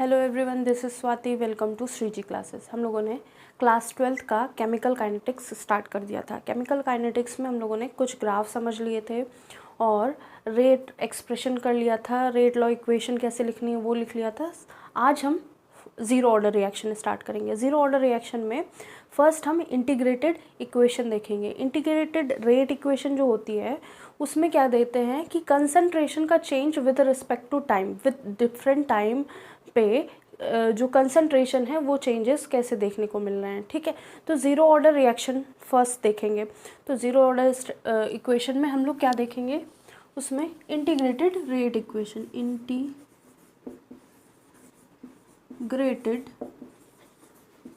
Hello everyone, this is Swati. Welcome to Shreeji classes. हम लोगों ने क्लास 12th का केमिकल काइनेटिक्स स्टार्ट कर दिया था। केमिकल काइनेटिक्स में हम लोगों ने कुछ ग्राफ समझ लिए थे और रेट एक्सप्रेशन कर लिया था, रेट लॉ इक्वेशन कैसे लिखनी है वो लिख लिया था। आज हम ज़ीरो ऑर्डर रिएक्शन स्टार्ट करेंगे। ज़ीरो ऑर्डर रिएक्शन में फर्स्ट हम इंटीग्रेटेड इक्वेशन देखेंगे। इंटीग्रेटेड रेट इक्वेशन जो होती है उसमें क्या देते हैं कि कंसंट्रेशन का change with respect to time, with different time पे जो कंसंट्रेशन है वो चेंजेस कैसे देखने को मिल रहे हैं। ठीक है, तो ज़ीरो ऑर्डर रिएक्शन फर्स्ट देखेंगे। तो ज़ीरो ऑर्डर इक्वेशन में हम लोग क्या देखेंगे, उसमें integrated rate equation, integrated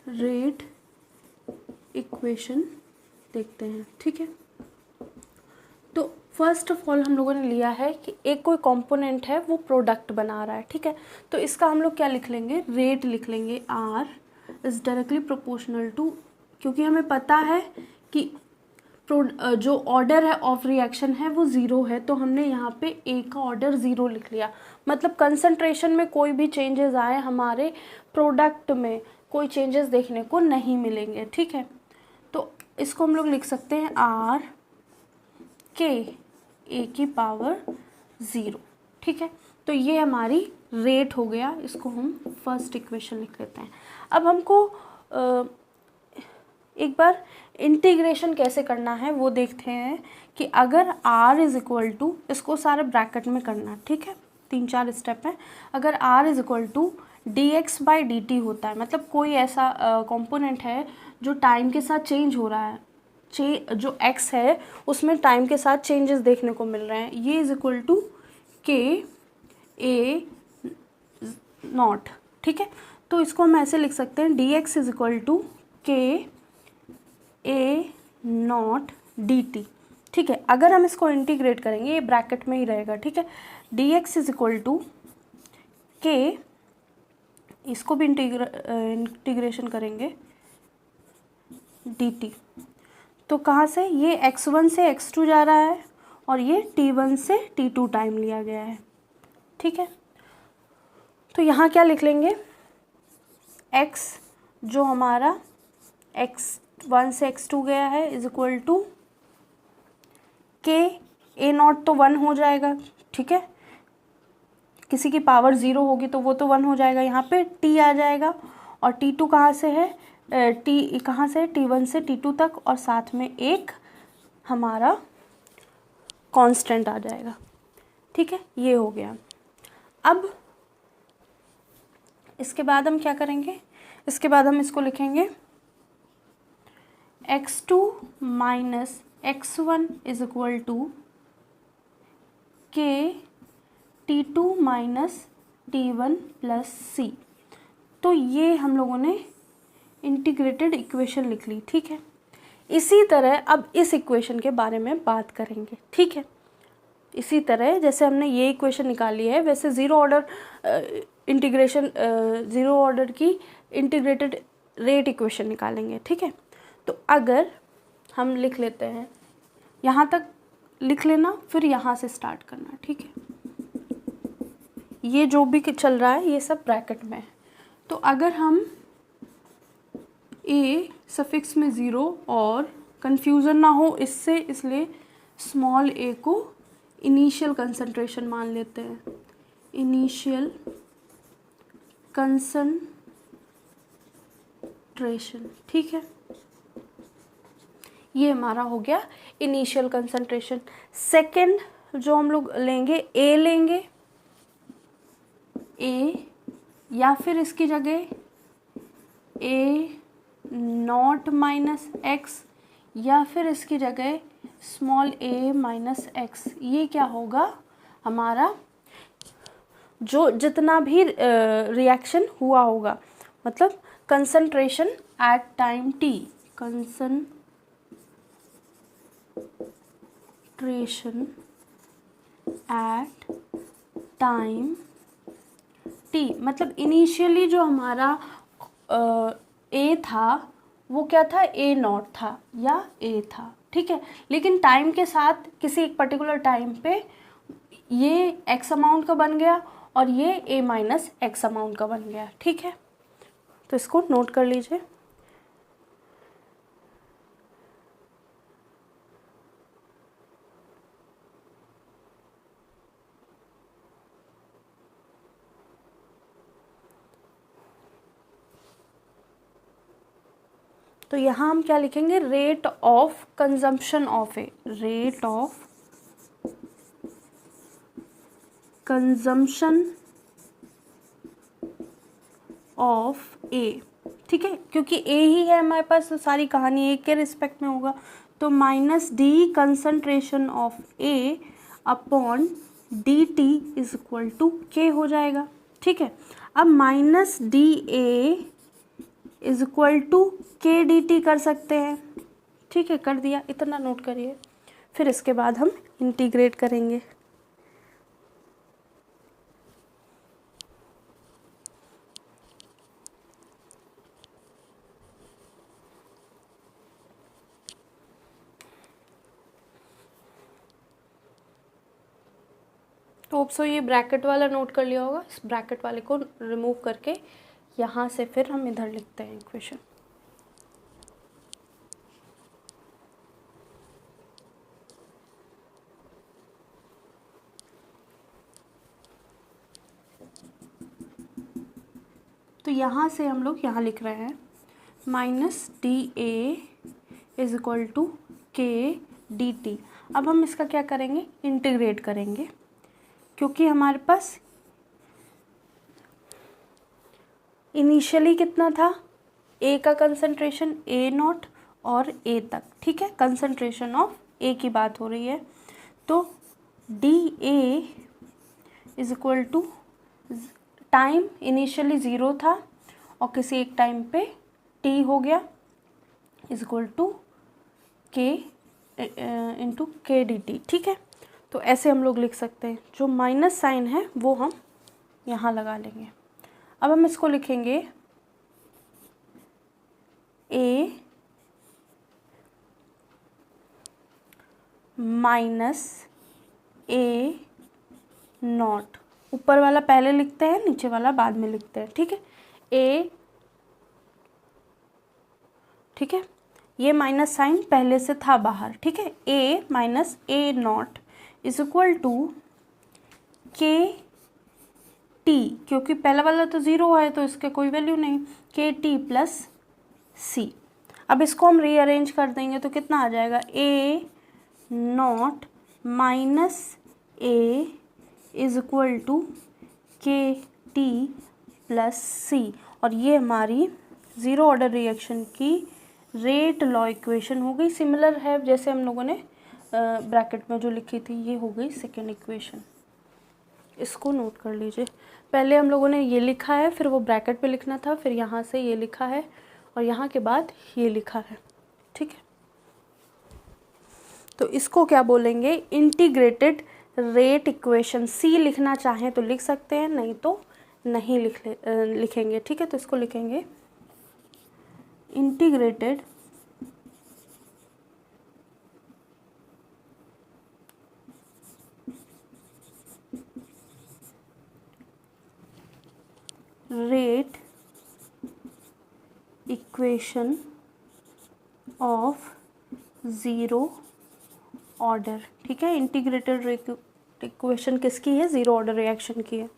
rate equation देखते हैं। ठीक है, तो फर्स्ट ऑफ ऑल हम लोगों ने लिया है कि एक कोई कंपोनेंट है वो प्रोडक्ट बना रहा है। ठीक है, तो इसका हम लोग क्या लिख लेंगे, रेट लिख लेंगे। R is directly proportional to, क्योंकि हमें पता है कि जो ऑर्डर है ऑफ रिएक्शन है वो ज़ीरो है, तो हमने यहाँ पे ए का ऑर्डर ज़ीरो लिख लिया। मतलब कंसंट्रेशन में कोई भी चेंजेस आए हमारे प्रोडक्ट में कोई चेंजेस देखने को नहीं मिलेंगे। ठीक है, तो इसको हम लोग लिख सकते हैं आर के ए की पावर ज़ीरो। ठीक है, तो ये हमारी रेट हो गया, इसको हम फर्स्ट इक्वेशन लिख लेते हैं। अब हमको एक बार इंटीग्रेशन कैसे करना है वो देखते हैं कि अगर r इज़ इक्वल टू, इसको सारे ब्रैकेट में करना। ठीक है, 3-4 स्टेप है। अगर r is equal to dx by dt होता है, मतलब कोई ऐसा कंपोनेंट है जो टाइम के साथ चेंज हो रहा है, जो x है उसमें टाइम के साथ चेंजेस देखने को मिल रहे हैं, ये is equal to K A not. ठीक है, तो इसको हम ऐसे लिख सकते हैं dx is equal to K A not D T. ठीक है, अगर हम इसको इंटीग्रेट करेंगे ये ब्रैकेट में ही रहेगा। ठीक है, dx इज इक्वल टू के, इसको भी इंटीग्रेशन करेंगे dt। तो कहाँ से, ये x1 से x2 जा रहा है और ये t1 से t2 टाइम लिया गया है। ठीक है, तो यहाँ क्या लिख लेंगे, x जो हमारा x1 से x2 गया है is equal to K A not, तो 1 हो जाएगा। ठीक है, किसी की पावर 0 होगी तो वो तो 1 हो जाएगा। यहाँ पे t आ जाएगा और t2 कहाँ से है, टी कहाँ से, t1 से t2 तक, और साथ में एक हमारा कांस्टेंट आ जाएगा। ठीक है, ये हो गया। अब इसके बाद हम क्या करेंगे, इसके बाद हम इसको लिखेंगे x2 minus x1 is equal to के t2 माइनस t1 प्लस सी। तो ये हम लोगों ने इंटीग्रेटेड इक्वेशन लिख ली। ठीक है, इसी तरह अब इस इक्वेशन के बारे में बात करेंगे। ठीक है, इसी तरह जैसे हमने ये इक्वेशन निकाली है वैसे zero order integration, zero order की इंटीग्रेटेड रेट इक्वेशन निकालेंगे। ठीक है, तो अगर हम लिख लेते हैं, यहाँ तक लिख लेना, फिर यहाँ से स्टार्ट करना। ठीक है, ये जो भी चल रहा है ये सब ब्रैकेट में है। तो अगर हम ए सफिक्स में ज़ीरो, और कंफ्यूजन ना हो इससे, इसलिए स्मॉल ए को इनिशियल कंसंट्रेशन मान लेते हैं, इनिशियल कंसंट्रेशन। ठीक है, ये हमारा हो गया इनिशियल कंसंट्रेशन। सेकंड जो हम लोग लेंगे, ए लेंगे, ए या फिर इसकी जगह ए नॉट माइनस एक्स, या फिर इसकी जगह स्मॉल ए माइनस एक्स। ये क्या होगा, हमारा जो जितना भी रिएक्शन हुआ होगा, मतलब concentration at time T, concentration at time T, मतलब इनिशियली जो हमारा ए था वो क्या था, ए नॉट था या ए था। ठीक है, लेकिन टाइम के साथ किसी एक पर्टिकुलर टाइम पे ये एक्स अमाउंट का बन गया और ये a माइनस एक्स अमाउंट का बन गया, ठीक है। तो इसको नोट कर लीजिए। तो यहाँ हम क्या लिखेंगे, rate of consumption of A, rate of consumption of A, ठीक है, क्योंकि ए ही है हमारे पास तो सारी कहानी ए के रिस्पेक्ट में होगा। तो minus D concentration of A upon D T is equal to K हो जाएगा, ठीक है। अब minus D A is equal to K D T कर सकते हैं, ठीक है, कर दिया, इतना नोट करिए। फिर इसके बाद हम इंटीग्रेट करेंगे। तो होप सो ये ब्रैकेट वाला नोट कर लिया होगा। इस ब्रैकेट वाले को रिमूव करके यहाँ से फिर हम इधर लिखते हैं इक्वेशन। तो यहाँ से हम लोग यहाँ लिख रहे हैं minus D A is equal to K D T. अब हम इसका क्या करेंगे, इंटीग्रेट करेंगे, क्योंकि हमारे पास इनिशियली कितना था, ए का कंसंट्रेशन ए नॉट और ए तक, ठीक है, कंसंट्रेशन ऑफ ए की बात हो रही है। तो D A is equal to time initially 0 था और किसी एक टाइम पे टी हो गया इज इक्वल टू के इंटू के डी टी, ठीक है। तो ऐसे हम लोग लिख सकते हैं। जो माइनस साइन है वो हम यहाँ लगा लेंगे। अब हम इसको लिखेंगे ए माइनस ए नॉट, ऊपर वाला पहले लिखते हैं, नीचे वाला बाद में लिखते हैं, ठीक है। ए, ठीक है, ये माइनस साइन पहले से था बाहर, ठीक है। A minus A not is equal to K T, क्योंकि पहला वाला तो 0 है तो इसके कोई वैल्यू नहीं, के टी प्लस सी। अब इसको हम रीअरेंज कर देंगे तो कितना आ जाएगा, A not minus A is equal to K T plus C. और ये हमारी ज़ीरो ऑर्डर रिएक्शन की रेट लॉ इक्वेशन हो गई। सिमिलर है जैसे हम लोगों ने ब्रैकेट में जो लिखी थी, ये हो गई सेकेंड इक्वेशन। इसको नोट कर लीजिए। पहले हम लोगों ने ये लिखा है, फिर वो ब्रैकेट पे लिखना था, फिर यहाँ से ये लिखा है और यहाँ के बाद ये लिखा है, ठीक है। तो इसको क्या बोलेंगे, इंटीग्रेटेड रेट इक्वेशन। सी लिखना चाहें तो लिख सकते हैं, नहीं तो नहीं लिखेंगे, ठीक है। तो इसको लिखेंगे integrated rate equation of zero order, ठीक है। इंटीग्रेटेड रेट इक्वेशन किसकी है, ज़ीरो ऑर्डर रिएक्शन की है।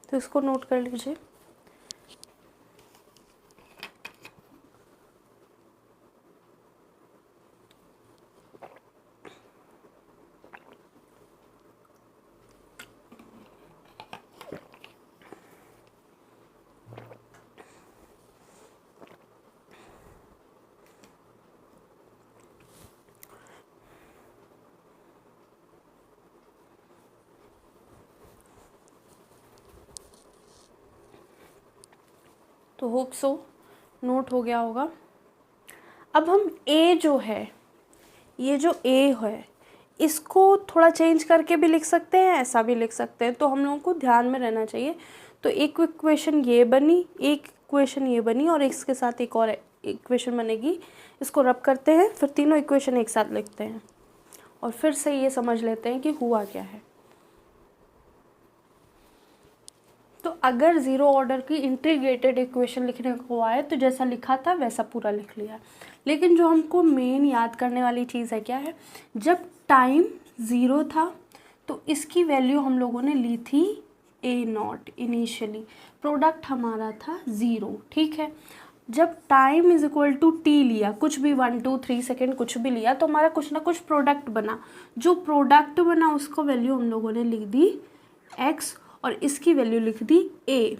तो इसको नोट कर लीजिए। तो होप सो नोट हो गया होगा। अब हम ए जो है, ये जो ए है, इसको थोड़ा चेंज करके भी लिख सकते हैं, ऐसा भी लिख सकते हैं। तो हम लोगों को ध्यान में रहना चाहिए। तो एक इक्वेशन ये बनी, एक इक्वेशन ये बनी और इसके साथ एक और इक्वेशन बनेगी। इसको रब करते हैं, फिर तीनों इक्वेशन एक साथ लिखते हैं। और फिर से ये समझ लेते हैं कि हुआ क्या है। तो अगर ज़ीरो ऑर्डर की इंटीग्रेटेड इक्वेशन लिखने को हुआ है तो जैसा लिखा था वैसा पूरा लिख लिया। लेकिन जो हमको मेन याद करने वाली चीज़ है क्या है, जब टाइम ज़ीरो था तो इसकी वैल्यू हम लोगों ने ली थी A0 इनिशियली, प्रोडक्ट हमारा था ज़ीरो, ठीक है। जब time is equal to T लिया, कुछ भी 1 2 3 सेकेंड कुछ भी लिया, तो हमारा कुछ ना कुछ प्रोडक्ट बना। जो प्रोडक्ट बना उसको वैल्यू हम लोगों ने लिख दी x और इसकी वैल्यू लिख दी a,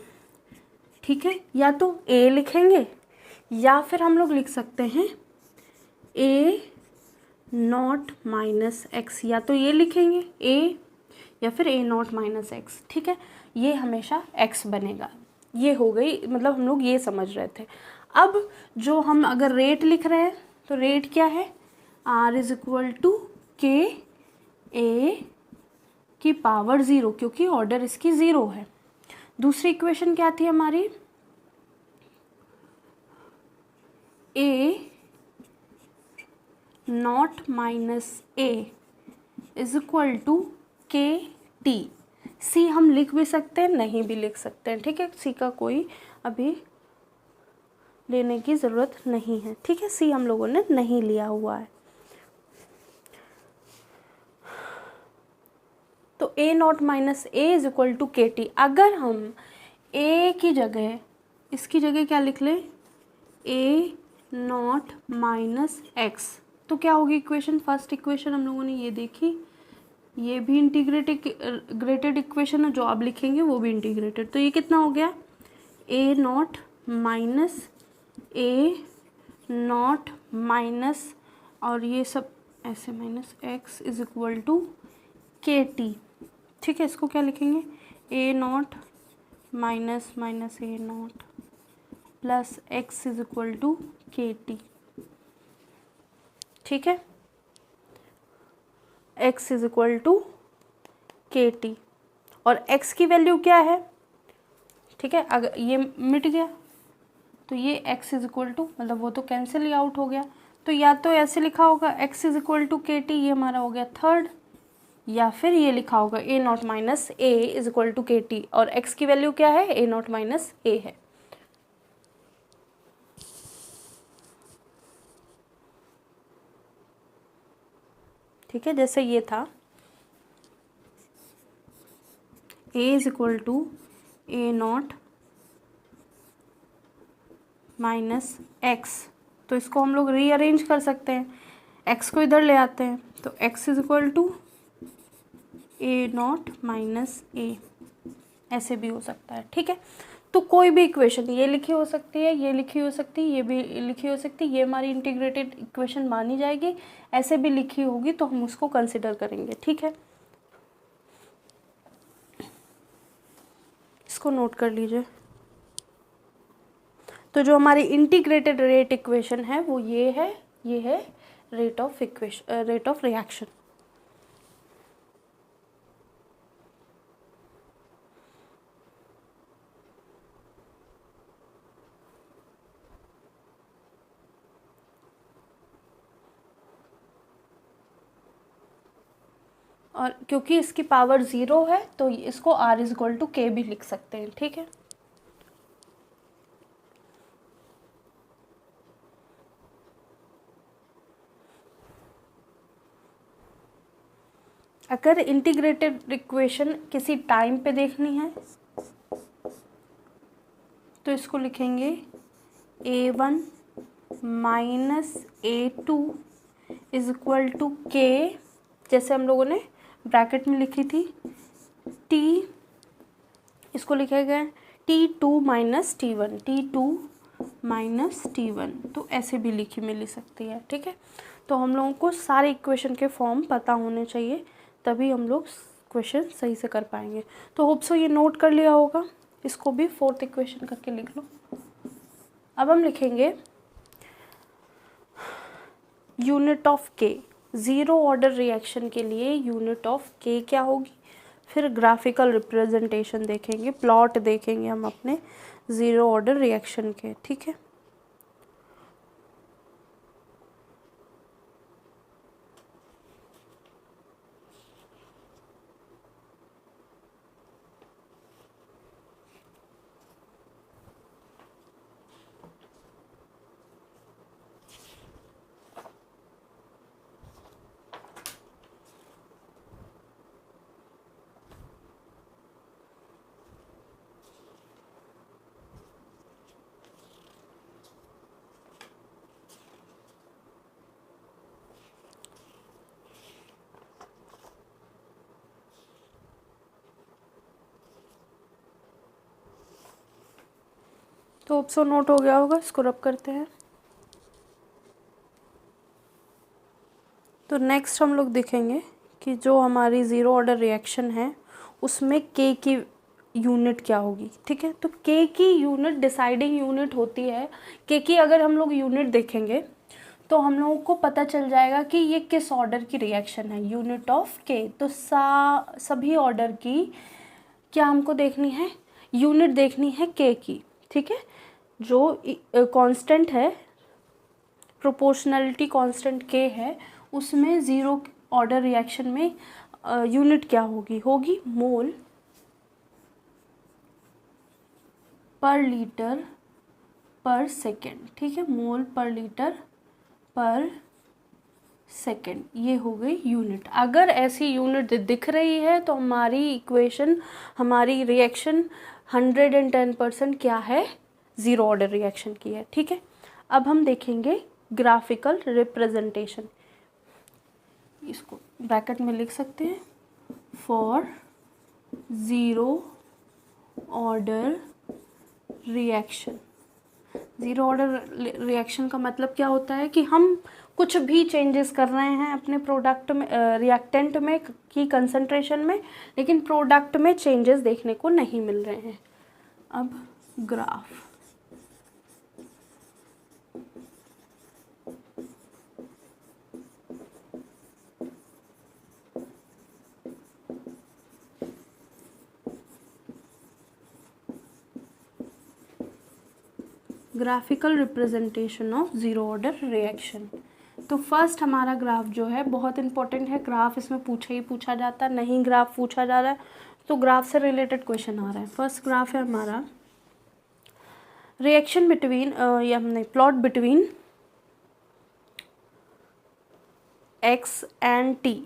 ठीक है। या तो a लिखेंगे या फिर हम लोग लिख सकते हैं A0 माइनस एक्स, या तो ये लिखेंगे a या फिर A0 माइनस एक्स, ठीक है। ये हमेशा x बनेगा। ये हो गई, मतलब हम लोग ये समझ रहे थे। अब जो हम अगर रेट लिख रहे हैं तो रेट क्या है, r is equal to K A की पावर ज़ीरो, क्योंकि ऑर्डर इसकी ज़ीरो है। दूसरी इक्वेशन क्या थी हमारी, A naught minus A is equal to K T. See हम लिख भी सकते हैं, नहीं भी लिख सकते हैं, ठीक है। सी का कोई अभी लेने की ज़रूरत नहीं है, ठीक है। सी हम लोगों ने नहीं लिया हुआ है। तो A not minus A is equal to K T. अगर हम ए की जगह, इसकी जगह क्या लिख लें, ए नॉट माइनस एक्स, तो क्या होगी इक्वेशन, फर्स्ट इक्वेशन हम लोगों ने ये देखी, ये भी इंटीग्रेटेड इक्वेशन है, जो आप लिखेंगे वो भी इंटीग्रेटेड। तो ये कितना हो गया, A not minus A not minus, और ये सब ऐसे minus x is equal to K T, ठीक है। इसको क्या लिखेंगे, A not minus minus A not plus x is equal to K T, ठीक है। x is equal to K T और x की वैल्यू क्या है, ठीक है। अगर ये मिट गया तो ये x इज इक्वल टू, मतलब वो तो कैंसिल ही आउट हो गया, तो या तो ऐसे लिखा होगा x is equal to K T, ये हमारा हो गया थर्ड, या फिर ये लिखा होगा A not minus A is equal to K T, और x की वैल्यू क्या है, ए नॉट माइनस ए है। ठीक है, जैसे ये था a is equal to A not minus X, तो इसको हम लोग रीअरेंज कर सकते हैं, x को इधर ले आते हैं, तो x is equal to A not minus A, ऐसे भी हो सकता है, ठीक है। तो कोई भी इक्वेशन ये लिखी हो सकती है, ये लिखी हो सकती है, ये भी लिखी हो सकती है, ये हमारी इंटीग्रेटेड इक्वेशन मानी जाएगी, ऐसे भी लिखी होगी तो हम उसको कंसिडर करेंगे, ठीक है। इसको नोट कर लीजिए। तो जो हमारी इंटीग्रेटेड रेट इक्वेशन है वो ये है रेट ऑफ रिएक्शन। और क्योंकि इसकी पावर ज़ीरो है तो इसको r इज इक्वल टू के भी लिख सकते हैं, ठीक है। अगर इंटीग्रेटेड इक्वेशन किसी टाइम पे देखनी है तो इसको लिखेंगे a1 minus a2 is equal to के, जैसे हम लोगों ने ब्रैकेट में लिखी थी, t, इसको लिखेगा t2 minus t1, t2 minus t1, तो ऐसे भी मिल सकती है, ठीक है। तो हम लोगों को सारे इक्वेशन के फॉर्म पता होने चाहिए, तभी हम लोग क्वेश्चन सही से कर पाएंगे। तो होप सो ये नोट कर लिया होगा, इसको भी फोर्थ इक्वेशन करके लिख लो। अब हम लिखेंगे यूनिट ऑफ के, ज़ीरो ऑर्डर रिएक्शन के लिए यूनिट ऑफ के क्या होगी, फिर ग्राफिकल रिप्रेजेंटेशन देखेंगे, प्लॉट देखेंगे हम अपने ज़ीरो ऑर्डर रिएक्शन के, ठीक है। होप सो नोट हो गया होगा। इसको रब करते हैं। तो नेक्स्ट हम लोग देखेंगे कि जो हमारी ज़ीरो ऑर्डर रिएक्शन है उसमें के की यूनिट क्या होगी। ठीक है, तो के की यूनिट डिसाइडिंग यूनिट होती है। के की अगर हम लोग यूनिट देखेंगे तो हम लोगों को पता चल जाएगा कि ये किस ऑर्डर की रिएक्शन है। यूनिट ऑफ के, तो सभी ऑर्डर की क्या हमको देखनी है, यूनिट देखनी है के की। ठीक है, जो कांस्टेंट है, प्रोपोर्शनलिटी कांस्टेंट के है, उसमें ज़ीरो ऑर्डर रिएक्शन में यूनिट क्या होगी मोल पर लीटर पर सेकेंड। ठीक है, मोल पर लीटर पर सेकेंड, ये हो गई यूनिट। अगर ऐसी यूनिट दिख रही है तो हमारी इक्वेशन, हमारी रिएक्शन 110% क्या है, ज़ीरो ऑर्डर रिएक्शन की है। ठीक है, अब हम देखेंगे ग्राफिकल रिप्रेजेंटेशन। इसको ब्रैकेट में लिख सकते हैं, for zero order reaction. Zero order reaction का मतलब क्या होता है कि हम कुछ भी चेंजेस कर रहे हैं अपने प्रोडक्ट में, रिएक्टेंट में की कंसंट्रेशन में, लेकिन प्रोडक्ट में चेंजेस देखने को नहीं मिल रहे हैं। अब graph, graphical representation of zero order reaction. तो फर्स्ट हमारा ग्राफ जो है बहुत इंपॉर्टेंट है। ग्राफ इसमें पूछा जाता है, नहीं ग्राफ पूछा जा रहा है तो ग्राफ से रिलेटेड क्वेश्चन आ रहा है। फर्स्ट ग्राफ है हमारा रिएक्शन बिटवीन, या हमने plot between x and t।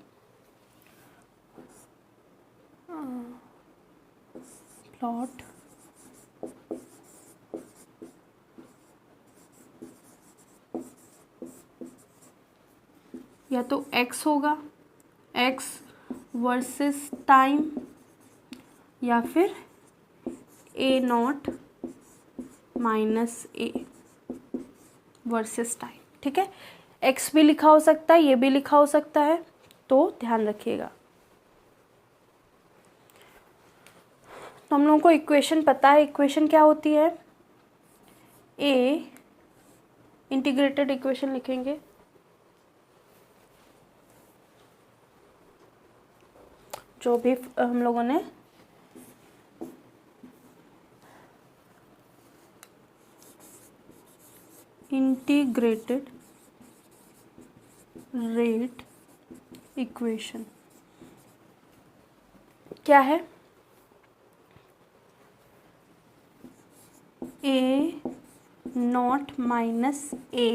Plot या तो x होगा, x वर्सेस टाइम, या फिर a0 minus a versus time. ठीक है, x भी लिखा हो सकता है, ये भी लिखा हो सकता है, तो ध्यान रखिएगा। तो हम लोगों को इक्वेशन पता है, इक्वेशन क्या होती है, a इंटीग्रेटेड इक्वेशन लिखेंगे, जो भी हम लोगों ने इंटीग्रेटेड रेट इक्वेशन क्या है, a naught minus a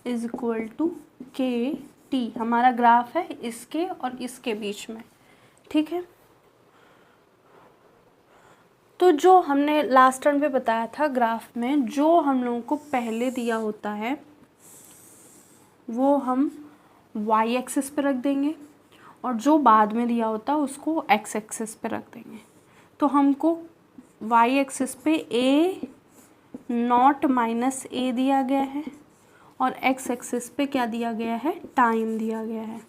is equal to K T. हमारा ग्राफ है इसके और इसके बीच में। ठीक है, तो जो हमने लास्ट टर्म पे बताया था ग्राफ में, जो हम लोगों को पहले दिया होता है वो हम y एक्सिस पे रख देंगे, और जो बाद में दिया होता है उसको x एक्सिस पे रख देंगे। तो हमको y एक्सिस पे a नॉट माइनस a दिया गया है, और x एक्सिस पे क्या दिया गया है, टाइम दिया गया है।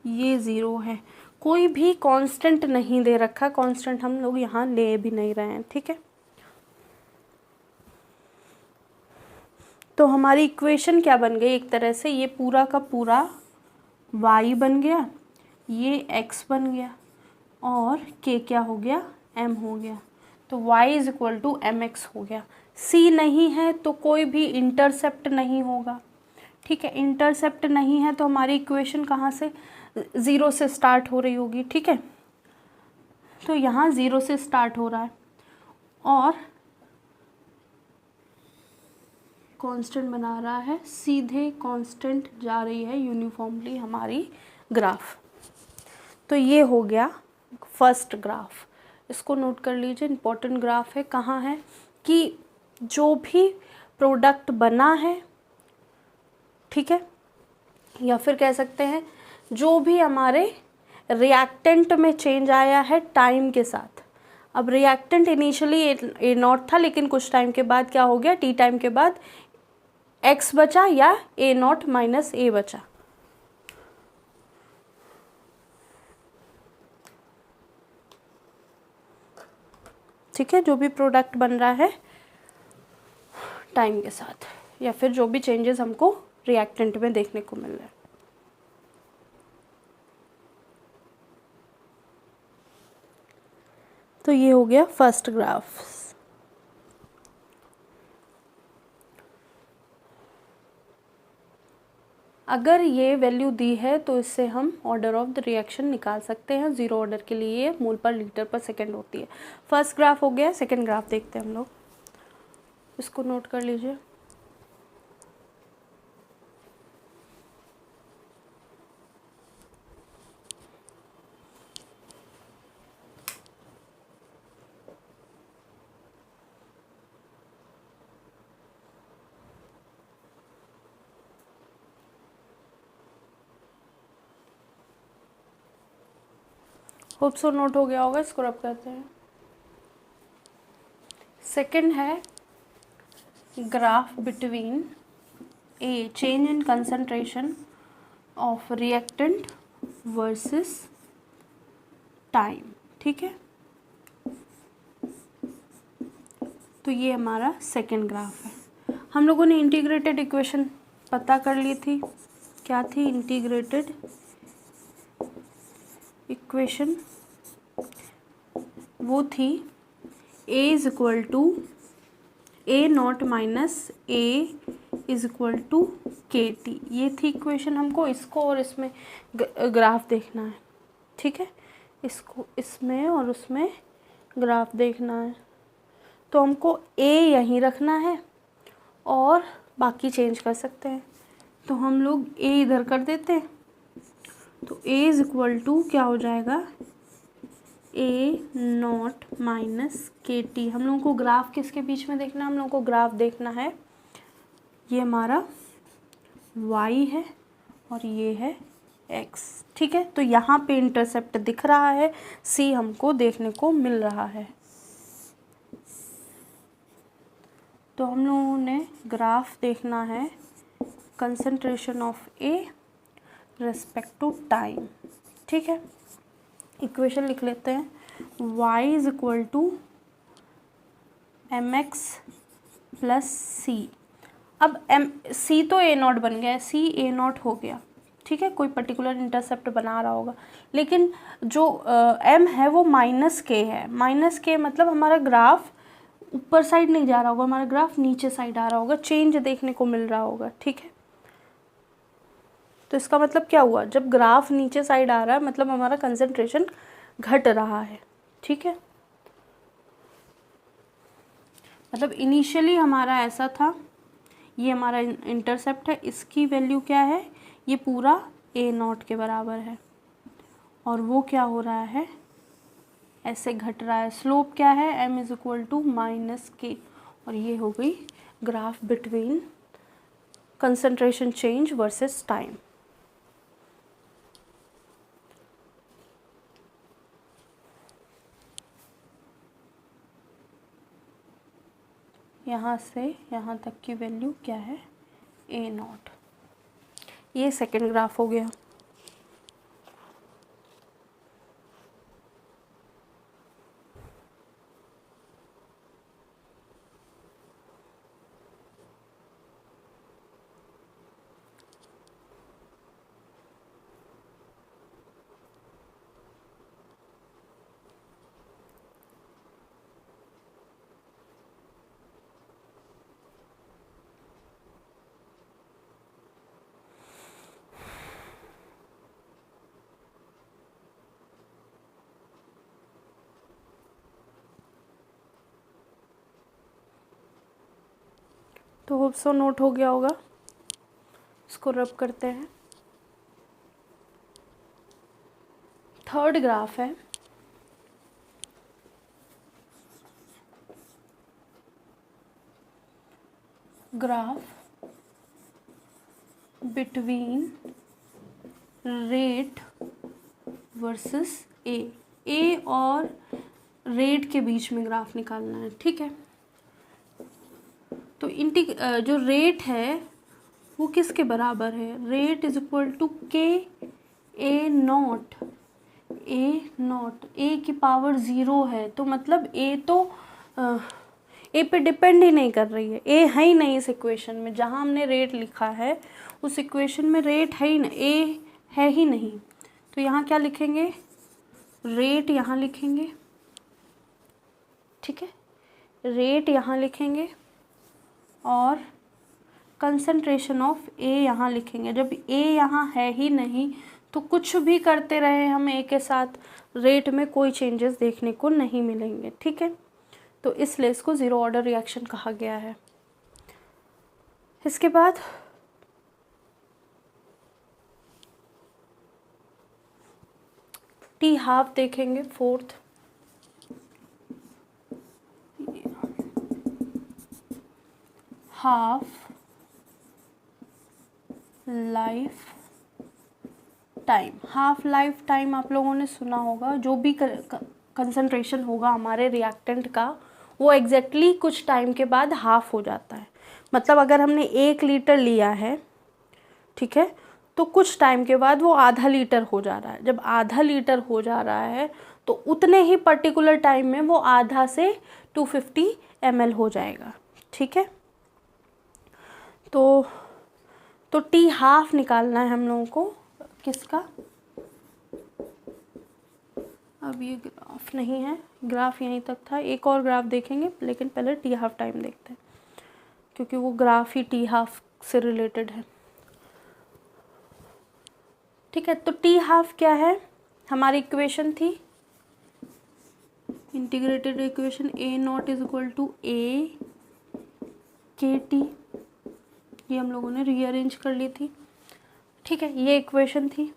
ये ज़ीरो है, कोई भी कांस्टेंट नहीं दे रखा, कांस्टेंट हम लोग यहाँ ले भी नहीं रहे हैं। ठीक है, तो हमारी इक्वेशन क्या बन गई, एक तरह से ये पूरा का पूरा y बन गया, ये x बन गया, और k क्या हो गया, m हो गया। तो y is equal to M X हो गया। c नहीं है तो कोई भी इंटरसेप्ट नहीं होगा। ठीक है, इंटरसेप्ट नहीं है तो हमारी इक्वेशन कहाँ से, ज़ीरो से स्टार्ट हो रही होगी। ठीक है, तो यहाँ ज़ीरो से स्टार्ट हो रहा है और कांस्टेंट बना रहा है, सीधे कांस्टेंट जा रही है यूनिफॉर्मली हमारी ग्राफ। तो ये हो गया फर्स्ट ग्राफ, इसको नोट कर लीजिए, इम्पोर्टेंट ग्राफ है। कहाँ है कि जो भी प्रोडक्ट बना है, ठीक है, या फिर कह सकते हैं जो भी हमारे रिएक्टेंट में चेंज आया है टाइम के साथ, अब रिएक्टेंट इनिशियली ए नॉट था, लेकिन कुछ टाइम के बाद क्या हो गया, टी टाइम के बाद एक्स बचा या ए नॉट माइनस ए बचा। ठीक है, जो भी प्रोडक्ट बन रहा है टाइम के साथ, या फिर जो भी चेंजेस हमको रिएक्टेंट में देखने को मिल रहा है। तो ये हो गया फर्स्ट ग्राफ। अगर ये वैल्यू दी है तो इससे हम ऑर्डर ऑफ द रिएक्शन निकाल सकते हैं। जीरो ऑर्डर के लिए ये मोल पर लीटर पर सेकंड होती है। फर्स्ट ग्राफ हो गया, सेकंड ग्राफ देखते हैं हम लोग, इसको नोट कर लीजिए। होप सो नोट हो गया होगा, इसको रब करते हैं। सेकंड है graph between A change in concentration of reactant versus time. ठीक है, तो ये हमारा सेकंड ग्राफ है। हम लोगों ने इंटीग्रेटेड इक्वेशन पता कर ली थी, क्या थी इंटीग्रेटेड इक्वेशन, वो थी a is equal to A not minus A is equal to K T. ये थी इक्वेशन। हमको इसको और इसमें ग्राफ देखना है। ठीक है, इसको इसमें और उसमें ग्राफ देखना है। तो हमको a यहीं रखना है और बाकी चेंज कर सकते हैं। तो हम लोग a इधर कर देते हैं, तो a इज इक्वल टू क्या हो जाएगा, ए नॉट माइनस के टी। हम लोगों को ग्राफ किसके बीच में देखना है, हम लोगों को ग्राफ देखना है, ये हमारा y है और ये है x। ठीक है, तो यहाँ पे इंटरसेप्ट दिख रहा है, c हमको देखने को मिल रहा है। तो हम लोगों ने ग्राफ देखना है concentration of A respect to time. ठीक है, इक्वेशन लिख लेते हैं, y is equal to M X plus C. अब c तो a नॉट बन गया है, c a नॉट हो गया। ठीक है, कोई पर्टिकुलर इंटरसेप्ट बना रहा होगा, लेकिन जो m है वो माइनस के है। माइनस के मतलब हमारा ग्राफ ऊपर साइड नहीं जा रहा होगा, हमारा ग्राफ नीचे साइड आ रहा होगा, चेंज देखने को मिल रहा होगा। ठीक है, तो इसका मतलब क्या हुआ, जब ग्राफ नीचे साइड आ रहा है मतलब हमारा कंसंट्रेशन घट रहा है। ठीक है, मतलब इनिशियली हमारा ऐसा था, ये हमारा इंटरसेप्ट है, इसकी वैल्यू क्या है, ये पूरा ए नॉट के बराबर है, और वो क्या हो रहा है, ऐसे घट रहा है। स्लोप क्या है, m is equal to minus K, और ये हो गई graph between concentration change versus time. यहाँ से यहाँ तक की वैल्यू क्या है, ए नॉट। ये सेकंड ग्राफ हो गया। तो होप सो नोट हो गया होगा, इसको रब करते हैं। थर्ड ग्राफ है, graph between rate versus A. A और रेट के बीच में ग्राफ निकालना है, ठीक है। तो जो रेट है वो किसके बराबर है, rate is equal to K A not, ए की पावर 0 है, तो मतलब ए तो ए पे डिपेंड ही नहीं कर रही है, ए है ही नहीं इस इक्वेशन में। जहाँ हमने रेट लिखा है उस इक्वेशन में रेट है ही नहीं, ए है ही नहीं। तो यहाँ क्या लिखेंगे, रेट यहाँ लिखेंगे, ठीक है, रेट यहाँ लिखेंगे और कंसंट्रेशन ऑफ ए यहाँ लिखेंगे। जब ए यहाँ है ही नहीं तो कुछ भी करते रहे हम ए के साथ, रेट में कोई चेंजेस देखने को नहीं मिलेंगे, ठीक है। तो इसलिए इसको ज़ीरो ऑर्डर रिएक्शन कहा गया है। इसके बाद टी हाफ देखेंगे, fourth, half life time. Half life time आप लोगों ने सुना होगा, जो भी कंसंट्रेशन होगा हमारे रिएक्टेंट का वो एग्जैक्टली कुछ टाइम के बाद हाफ हो जाता है। मतलब अगर हमने 1 लीटर लिया है, ठीक है, तो कुछ टाइम के बाद वो आधा लीटर हो जा रहा है। जब आधा लीटर हो जा रहा है तो उतने ही पर्टिकुलर टाइम में वो आधा से 250 ml हो जाएगा, ठीक है। तो टी हाफ निकालना है हम लोगों को, किसका, अब ये ग्राफ नहीं है, ग्राफ यहीं तक था, एक और ग्राफ देखेंगे, लेकिन पहले टी हाफ टाइम देखते हैं क्योंकि वो ग्राफ ही टी हाफ से रिलेटेड है, ठीक है। तो टी हाफ क्या है, हमारी इक्वेशन थी integrated equation, A not is equal to A K T, ये हम लोगों ने रीअरेंज कर ली थी, ठीक है, ये इक्वेशन थी।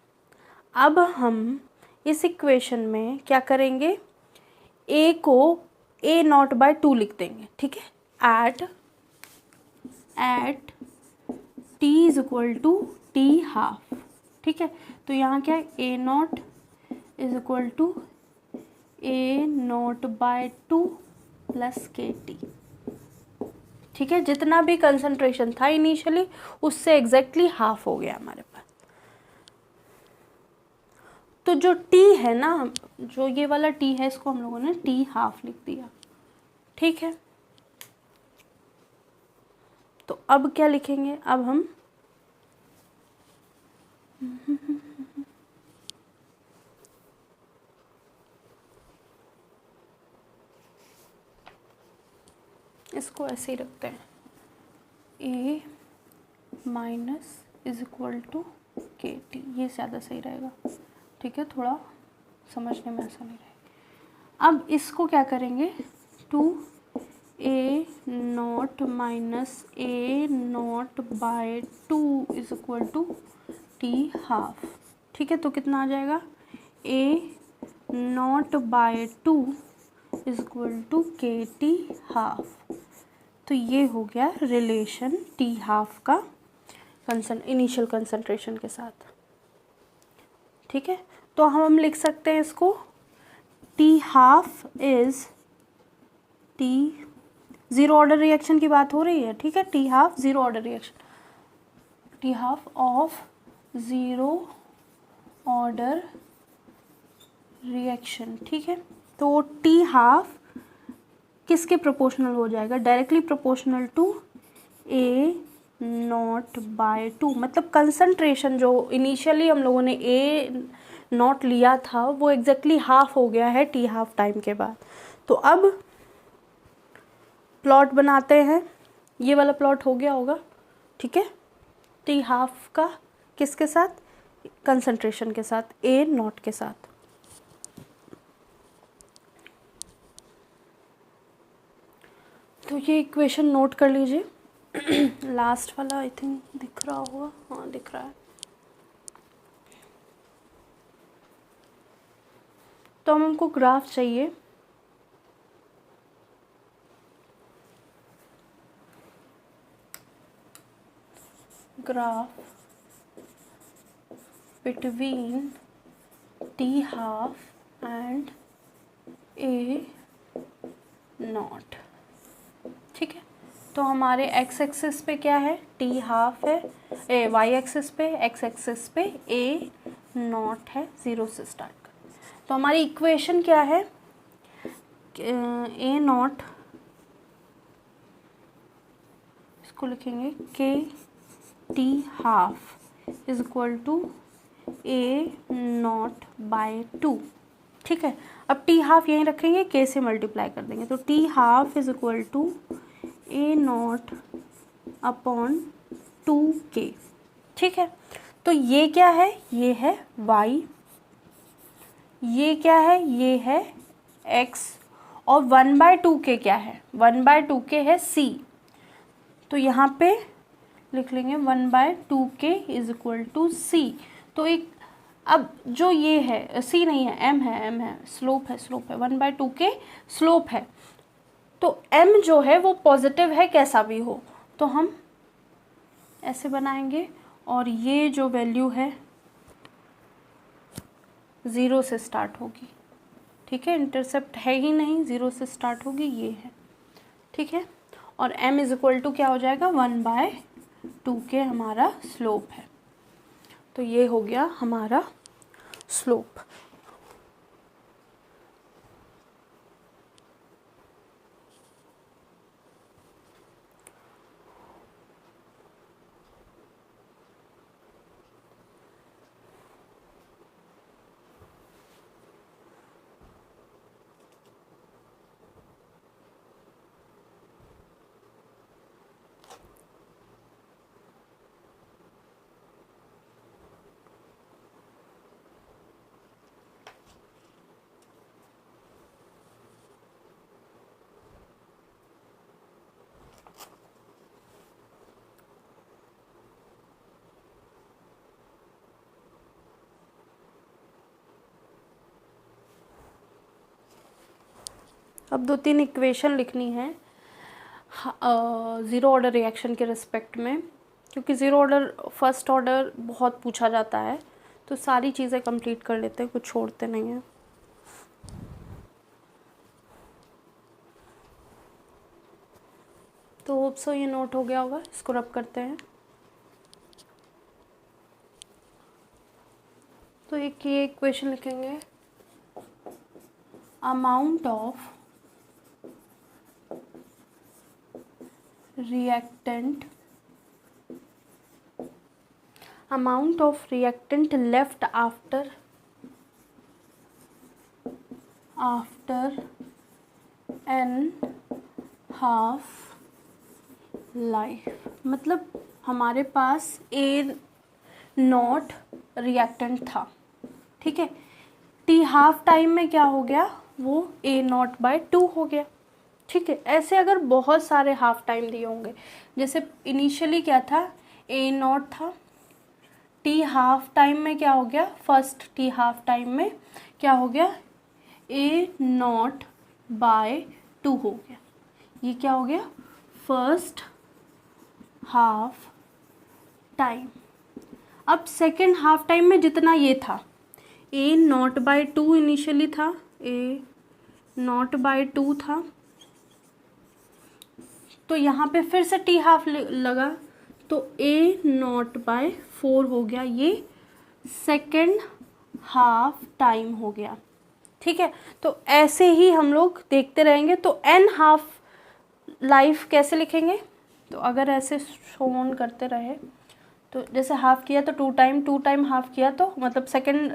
अब हम इस इक्वेशन में क्या करेंगे, ए को ए नॉट बाय 2 लिख देंगे, ठीक है, at T is equal to T half, ठीक है। तो यहाँ क्या है, A not is equal to A not by 2 plus K T, ठीक है। जितना भी कंसंट्रेशन था इनिशियली उससे एग्जैक्टली हाफ हो गया हमारे पास। तो जो टी है ना, जो ये वाला टी है, इसको हम लोगों ने टी हाफ लिख दिया, ठीक है। तो अब क्या लिखेंगे, अब हम इसको ऐसे ही रखते हैं, ए minus is equal to K T, ये ज़्यादा सही रहेगा, ठीक है, थोड़ा समझने में आसानी रहेगी। अब इसको क्या करेंगे, 2a not minus A not by 2 is equal to T half, ठीक है। तो कितना आ जाएगा, A not by 2 is equal to K T half. तो ये हो गया रिलेशन टी हाफ का इनिशियल कंसंट्रेशन के साथ, ठीक है। तो हम लिख सकते हैं इसको, T half is T, zero order reaction की बात हो रही है, ठीक है, T half zero order reaction, T half of zero order reaction, ठीक है। तो टी हाफ किसके प्रोपोर्शनल हो जाएगा, directly proportional to A not by 2, मतलब कंसंट्रेशन जो इनिशियली हम लोगों ने ए नॉट लिया था वो एग्जैक्टली हाफ हो गया है टी हाफ टाइम के बाद। तो अब प्लॉट बनाते हैं, ये वाला प्लॉट हो गया होगा, ठीक है, टी हाफ का किसके साथ, कंसंट्रेशन के साथ, ए नॉट के साथ। तो ये इक्वेशन नोट कर लीजिए, लास्ट वाला आई थिंक दिख रहा होगा, हाँ दिख रहा है। तो हमको ग्राफ चाहिए, graph between T half and A not. ठीक है, तो हमारे एक्स एक्सिस पे क्या है, टी हाफ है, वाई एक्सिस पे, एक्स एक्सिस पे ए नॉट है, 0 से स्टार्ट कर। तो हमारी इक्वेशन क्या है, ए नॉट, इसको लिखेंगे K T half is equal to A not by 2। ठीक है, अब टी हाफ यहीं रखेंगे, के से मल्टीप्लाई कर देंगे, तो T half is equal to A naught upon 2k। ठीक है, तो ये क्या है, ये है y, ये क्या है, ये है x, और 1/2k क्या है, 1/2k है c। तो यहाँ पे लिख लेंगे 1/2k is equal to c। तो एक, अब जो ये है c नहीं है, m है, m है, स्लोप है, स्लोप है, 1/2k स्लोप है। तो m जो है वो पॉजिटिव है कैसा भी हो, तो हम ऐसे बनाएंगे, और ये जो वैल्यू है 0 से स्टार्ट होगी। ठीक है, इंटरसेप्ट है ही नहीं, 0 से स्टार्ट होगी, ये है। ठीक है, और m इज इक्वल टू क्या हो जाएगा, 1/2k हमारा स्लोप है। तो ये हो गया हमारा स्लोप। अब 2-3 इक्वेशन लिखनी है ज़ीरो ऑर्डर रिएक्शन के रिस्पेक्ट में, क्योंकि ज़ीरो ऑर्डर फर्स्ट ऑर्डर बहुत पूछा जाता है, तो सारी चीज़ें कंप्लीट कर लेते हैं, कुछ छोड़ते नहीं हैं। तो होप सो ये नोट हो गया होगा, इसको रब करते हैं। तो एक ये इक्वेशन लिखेंगे, amount of reactant left after n half life। मतलब हमारे पास A नॉट रिएक्टेंट था, ठीक है, T हाफ टाइम में क्या हो गया, वो A नॉट बाय 2 हो गया। ठीक है, ऐसे अगर बहुत सारे हाफ टाइम दिए होंगे, जैसे इनिशियली क्या था, ए नॉट था, टी हाफ टाइम में क्या हो गया, फर्स्ट टी हाफ टाइम में क्या हो गया, ए नॉट बाय 2 हो गया। ये क्या हो गया, फर्स्ट हाफ टाइम। अब सेकेंड हाफ टाइम में जितना ये था, ए नॉट बाय 2 इनिशियली था, ए नॉट बाय 2 था, तो यहाँ पे फिर से टी हाफ लगा, तो ए नॉट बाय 4 हो गया, ये सेकेंड हाफ टाइम हो गया। ठीक है, तो ऐसे ही हम लोग देखते रहेंगे। तो एन हाफ लाइफ कैसे लिखेंगे, तो अगर ऐसे शोन करते रहे, तो जैसे हाफ किया तो 2 टाइम हाफ किया, तो मतलब सेकेंड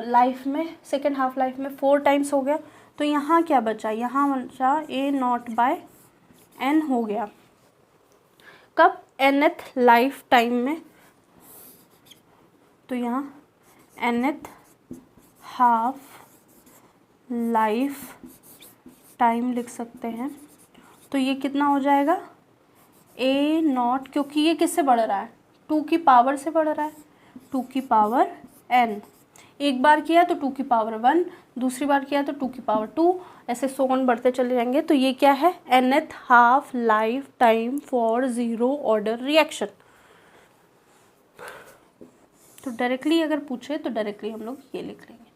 लाइफ में, सेकेंड हाफ लाइफ में 4 टाइम्स हो गया। तो यहाँ क्या बचा, यहाँ बचा ए नॉट बाय एन हो गया, कब, nth लाइफ टाइम में। तो यहाँ nth हाफ लाइफ टाइम लिख सकते हैं। तो ये कितना हो जाएगा, ए नॉट, क्योंकि ये किससे बढ़ रहा है, 2 की पावर से बढ़ रहा है, 2 की पावर n। एक बार किया तो 2 की पावर 1, दूसरी बार किया तो 2 की पावर 2, ऐसे सोन बढ़ते चले जाएंगे। तो ये क्या है, nth half life time for zero order reaction. तो डायरेक्टली अगर पूछे तो डायरेक्टली हम लोग ये लिख लेंगे।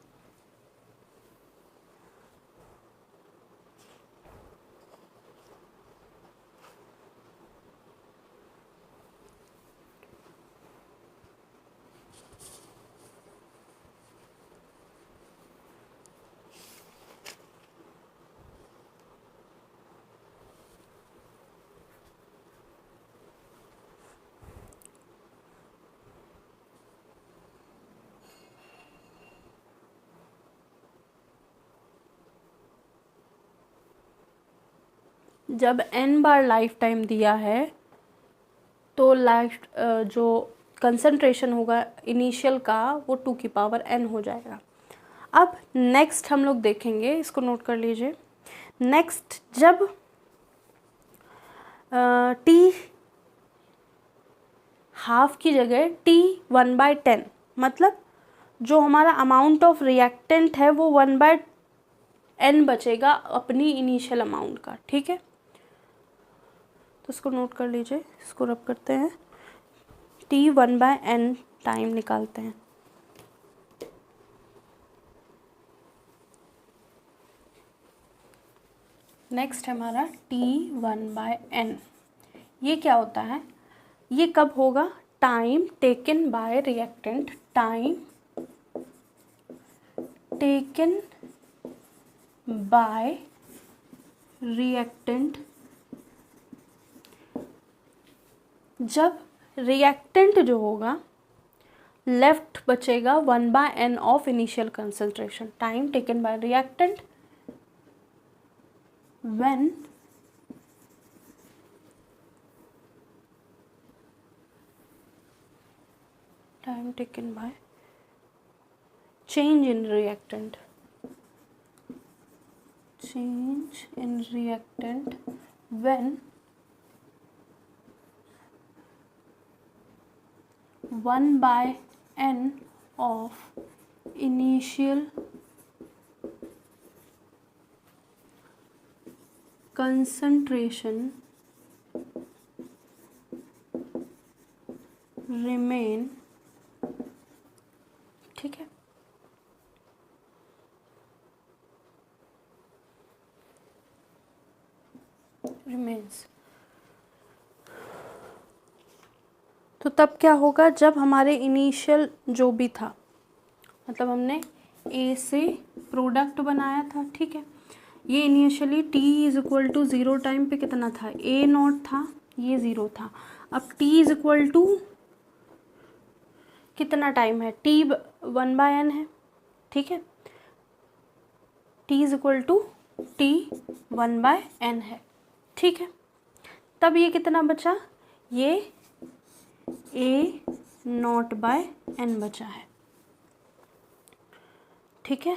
जब n बार लाइफ टाइम दिया है तो लाइफ जो कंसंट्रेशन होगा इनिशियल का वो 2 की पावर n हो जाएगा। अब नेक्स्ट हम लोग देखेंगे, इसको नोट कर लीजिए। नेक्स्ट जब t हाफ की जगह t 1/10, मतलब जो हमारा अमाउंट ऑफ रिएक्टेंट है वो 1/n बचेगा अपनी इनिशियल अमाउंट का, ठीक है। तो इसको नोट कर लीजिए, इसको रब करते हैं, t 1/n टाइम निकालते हैं। नेक्स्ट है हमारा t 1/n। ये क्या होता है, ये कब होगा, time taken bye reactant, time taken bye reactant जब रिएक्टेंट जो होगा लेफ्ट बचेगा 1/n of initial concentration. Time taken bye reactant when time taken bye change in reactant, change in reactant when 1/n of initial concentration remain, ठीक है। Remains, तो तब क्या होगा, जब हमारे इनिशियल जो भी था, मतलब हमने ए से प्रोडक्ट बनाया था, ठीक है। ये initially t is equal to 0 time पे कितना था, a नॉट था, ये 0 था। अब t इज इक्वल टू कितना टाइम है, t 1/n है, ठीक है। t is equal to t 1/n है, ठीक है। तब ये कितना बचा, ये a0/n बचा है, ठीक है।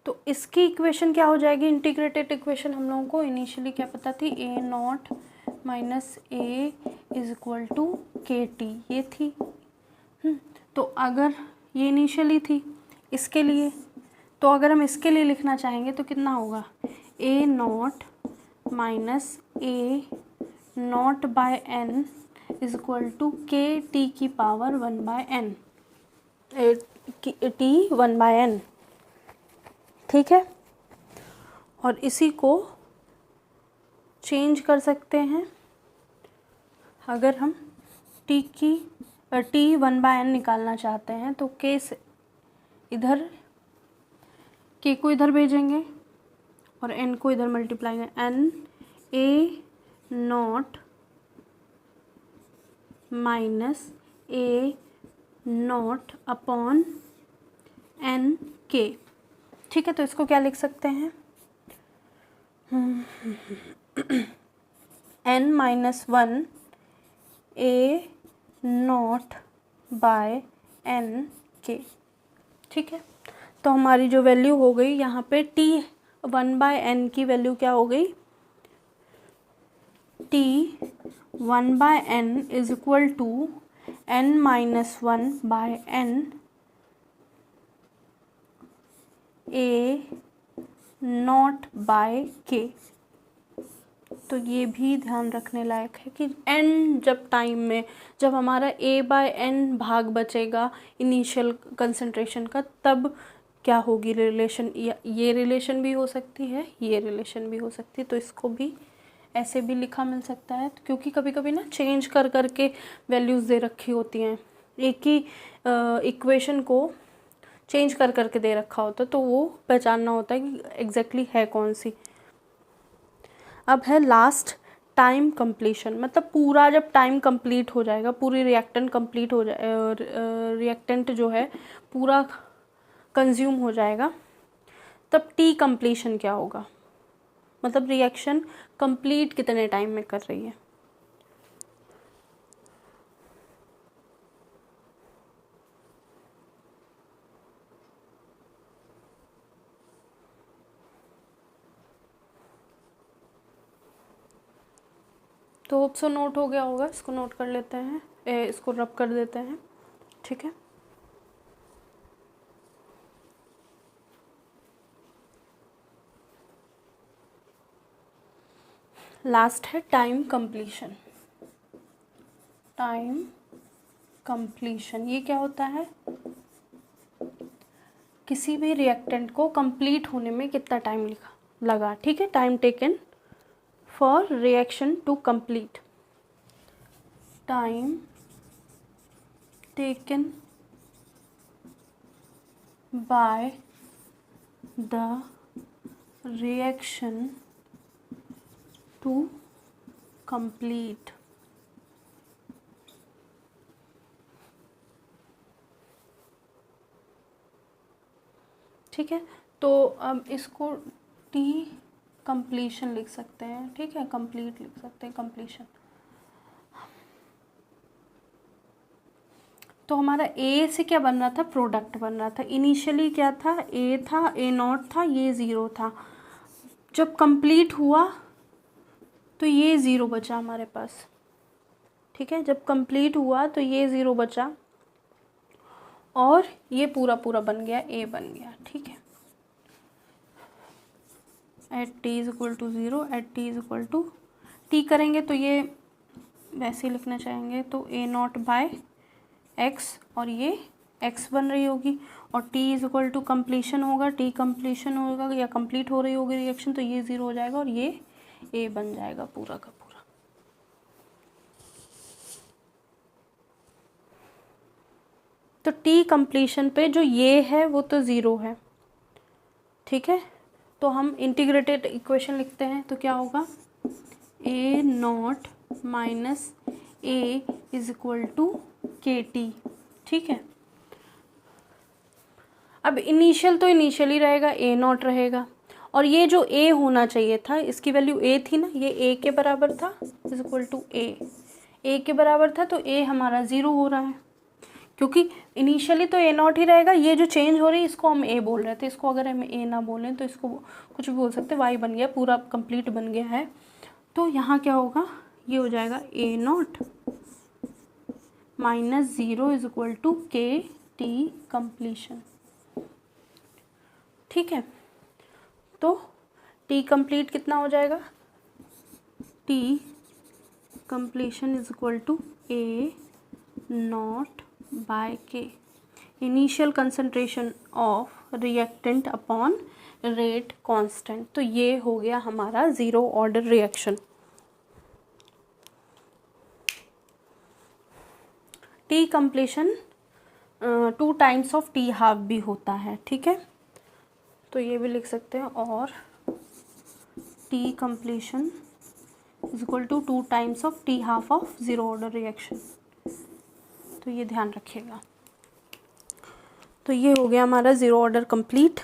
तो इसकी इक्वेशन क्या हो जाएगी, इंटीग्रेटेड इक्वेशन हम लोगों को इनिशियली क्या पता थी, a0 minus a is equal to KT, ये थी। तो अगर ये इनिशियली थी इसके लिए, तो अगर हम इसके लिए लिखना चाहेंगे तो कितना होगा, a0 minus a0/n is equal to KT की पावर 1/n, t 1/n, ठीक है। और इसी को चेंज कर सकते हैं, अगर हम t 1/n निकालना चाहते हैं तो k से इधर, k को इधर भेजेंगे और n को इधर मल्टीप्लाई करें, n a0 minus a0 upon n k, ठीक है। तो इसको क्या लिख सकते हैं, n माइनस 1 a0/n k, ठीक है। तो हमारी जो वैल्यू हो गई यहाँ पे t 1/n की वैल्यू क्या हो गई, t 1/n is equal to n minus 1/n a0/k। तो ये भी ध्यान रखने लायक है कि n जब टाइम में, जब हमारा a/n भाग बचेगा इनिशियल कंसंट्रेशन का, तब क्या होगी रिलेशन, ये रिलेशन भी हो सकती है, ये रिलेशन भी हो सकती है। तो इसको भी ऐसे भी लिखा मिल सकता है, क्योंकि कभी कभी ना चेंज कर करके वैल्यूज़ दे रखी होती हैं, एक ही इक्वेशन को चेंज कर करके दे रखा होता है, तो वो पहचानना होता है कि एग्जैक्टली है कौन सी। अब है लास्ट टाइम कंप्लीशन, मतलब पूरा जब टाइम कंप्लीट हो जाएगा, पूरी रिएक्टेंट कंप्लीट हो जाए, रिएक्टेंट जो है पूरा कंज्यूम हो जाएगा, तब टी कंप्लीशन क्या होगा, मतलब रिएक्शन कंप्लीट कितने टाइम में कर रही है। तो होप सो नोट हो गया होगा, इसको नोट कर लेते हैं, इसको रब कर देते हैं, ठीक है। लास्ट है टाइम कंप्लीशन। टाइम कंप्लीशन ये क्या होता है, किसी भी रिएक्टेंट को कंप्लीट होने में कितना टाइम लगा, ठीक है। Time taken for reaction to complete, time taken by the reaction to complete. ठीक है, तो अब इसको टी कंप्लीशन लिख सकते हैं, ठीक है, कंप्लीट लिख सकते हैं, कंप्लीशन। तो हमारा ए से क्या बन रहा था, प्रोडक्ट बन रहा था। इनिशियली क्या था, ए था, ए नॉट था, ये ज़ीरो था। जब कंप्लीट हुआ तो ये ज़ीरो बचा हमारे पास, ठीक है। जब कंप्लीट हुआ तो ये ज़ीरो बचा और ये पूरा पूरा बन गया, ए बन गया, ठीक है। At T is equal to zero, at T is equal to T करेंगे तो ये वैसे ही लिखना चाहेंगे, तो ए नॉट बाय एक्स और ये एक्स बन रही होगी, और T is equal to completion होगा, टी कंप्लीशन होगा या कंप्लीट हो रही होगी रिएक्शन, तो ये ज़ीरो हो जाएगा और ये ए बन जाएगा पूरा का पूरा। तो टी कंप्लीशन पे जो ये है वो तो ज़ीरो है, ठीक है। तो हम इंटीग्रेटेड इक्वेशन लिखते हैं, तो क्या होगा, A not minus A is equal to K T, ठीक है। अब इनिशियल तो इनिशियल ही रहेगा, ए नॉट रहेगा, और ये जो ए होना चाहिए था, इसकी वैल्यू ए थी ना, ये ए के बराबर था, इज इक्वल टू ए के बराबर था, तो ए हमारा ज़ीरो हो रहा है, क्योंकि इनिशियली तो ए नॉट ही रहेगा। ये जो चेंज हो रही है इसको हम ए बोल रहे थे, इसको अगर हम ए ना बोलें तो इसको कुछ भी बोल सकते, वाई बन गया, पूरा कंप्लीट बन गया है। तो यहाँ क्या होगा, ये हो जाएगा A not minus zero is equal to K T completion, ठीक है। तो टी कंप्लीट कितना हो जाएगा, T completion is equal to A not by K, initial concentration of reactant upon rate constant. तो ये हो गया हमारा zero order reaction. T completion 2 times of T half भी होता है, ठीक है। तो ये भी लिख सकते हैं, और T completion is equal to 2 times of T half of zero order reaction. तो ये ध्यान रखिएगा। तो ये हो गया हमारा ज़ीरो ऑर्डर कंप्लीट।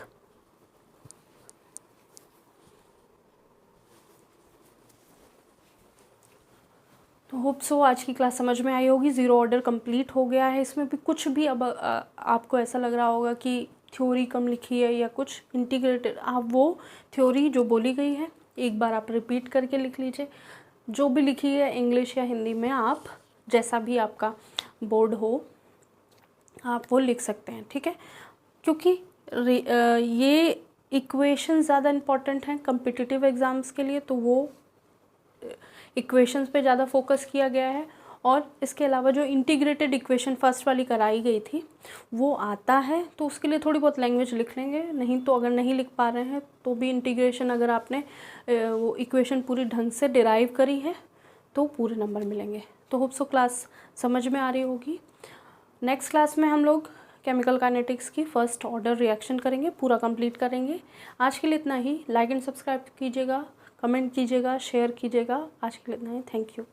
तो होप सो आज की क्लास समझ में आई होगी। ज़ीरो ऑर्डर कंप्लीट हो गया है। इसमें भी कुछ भी अब आपको ऐसा लग रहा होगा कि थ्योरी कम लिखी है या कुछ इंटीग्रेटेड, आप वो थ्योरी जो बोली गई है एक बार आप रिपीट करके लिख लीजिए। जो भी लिखी है इंग्लिश या हिंदी में, आप जैसा भी आपका बोर्ड हो आप वो लिख सकते हैं, ठीक है। क्योंकि ये इक्वेशन ज़्यादा इम्पॉर्टेंट हैं कम्पिटिटिव एग्ज़ाम्स के लिए, तो वो इक्वेशंस पे ज़्यादा फोकस किया गया है। और इसके अलावा जो इंटीग्रेटेड इक्वेशन फर्स्ट वाली कराई गई थी वो आता है, तो उसके लिए थोड़ी बहुत लैंग्वेज लिख लेंगे। नहीं तो अगर नहीं लिख पा रहे हैं तो भी इंटीग्रेशन अगर आपने वो इक्वेशन पूरी ढंग से डिराइव करी है तो पूरे नंबर मिलेंगे। तो होप सो क्लास समझ में आ रही होगी। नेक्स्ट क्लास में हम लोग केमिकल काइनेटिक्स की फर्स्ट ऑर्डर रिएक्शन करेंगे, पूरा कंप्लीट करेंगे। आज के लिए इतना ही। लाइक एंड सब्सक्राइब कीजिएगा, कमेंट कीजिएगा, शेयर कीजिएगा। आज के लिए इतना ही। Thank you.